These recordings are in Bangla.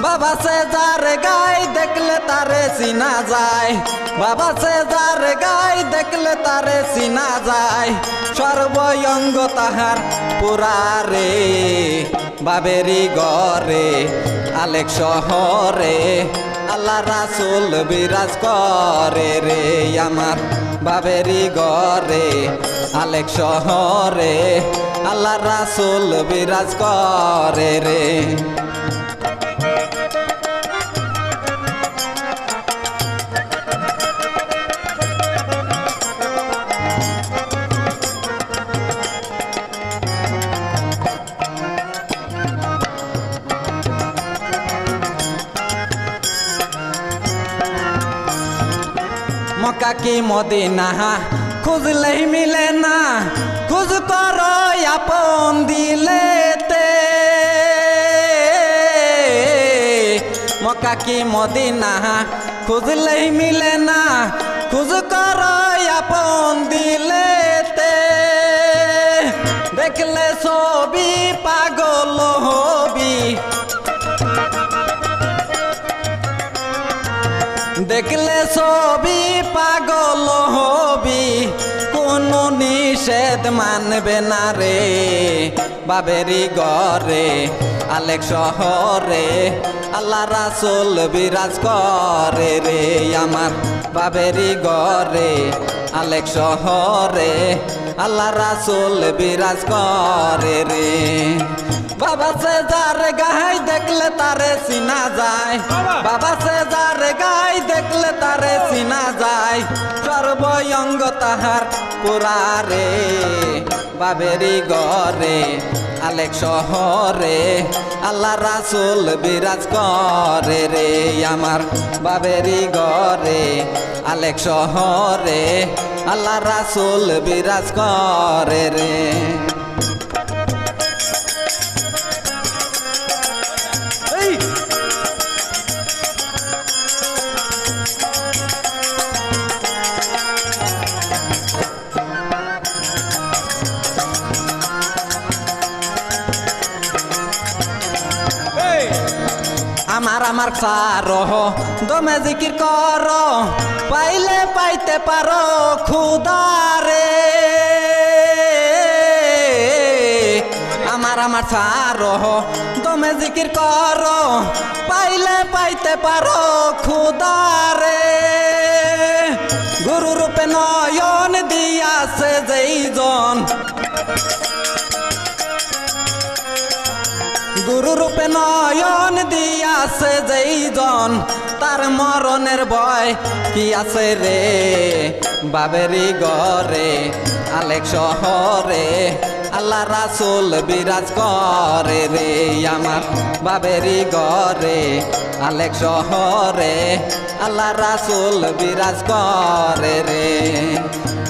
বাবা সে যার গায় দেখলে তারে চিনা যায়, বাবা সে যার গায় দেখলে তারে চিনা যায়, সর্বঙ্গ তাহার পুরারে বাবেরি গরে আলেক শহরে আল্লাহ রাসূল বিরাজ করে রে আমার বাবেরি গরে আলেক শহরে আল্লাহ রাসূল বিরাজ করে রে। মক্কা কি মদিনা খুঁজলেই মিলে না, খুঁজ করো আপন দিলেতে। মক্কা কি মদিনা খুঁজলেই মিলে না, খুঁজ করো আপন দিলেতে। দেখলে ছবি পাগল হবি, দেখলে ছবি পাগল হবি, কোনো নিষেধ মানবে না রে বাবেরি গরে আলেক শহরে আল্লাহ রাসূল বিরাজ করে রে আমার বাবেরি গরে আলেক শহরে আল্লাহ রাসূল বিরাজ করে রে। বাবা সে যার গায় দেখলে তারে চিনা যায়, বাবা সে যার গায় দেখলে তারে চিনা যায়, সর্বঙ্গ তাহার পুরারে বাবেরি গরে আলেক শহরে আল্লাহ রাসূল বিরাজ করে রে আমার বাবেরি গরে আলেক শহরে আল্লাহ রাসূল বিরাজ করে রে। আমার আমার সারো দমে জিকির করো, পাইলে পাইতে পারো খুদারে। আমার আমার সারো দমে জিকির করো, পাইলে পাইতে পারো খুদারে। গুরু রূপে নয়ন দিয়াছে যেইজন, গুরু রূপে নয়ন দিয়াছে যেইজন, তার মরণের ভয় কি আছে রে বাবেরি গরে আলেক শহরে আল্লাহ রাসূল বিরাজ করে রে আমার বাবেরি গরে আলেক শহরে আল্লাহ রাসূল বিরাজ করে রে।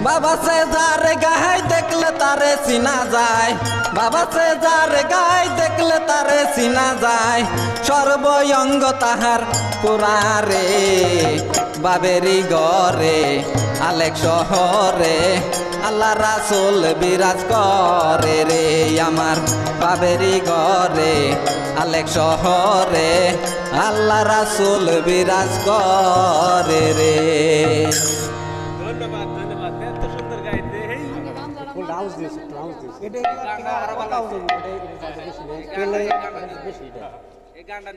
বাবা সে যার গায় দেখলে তারে চিনা যায়, বাবা সে যার গায় দেখলে তারে চিনা যায়, সর্বঙ্গ তাহার পুরারে বাবেরি গরে আলেক শহরে আল্লাহ রাসূল বিরাজ করে রে আমার বাবেরি গরে আলেক শহরে আল্লাহ রাসূল বিরাজ করে রে। ধন্যবাদ ধন্যবাদ, এত সুন্দর গাইতে। এই গানটা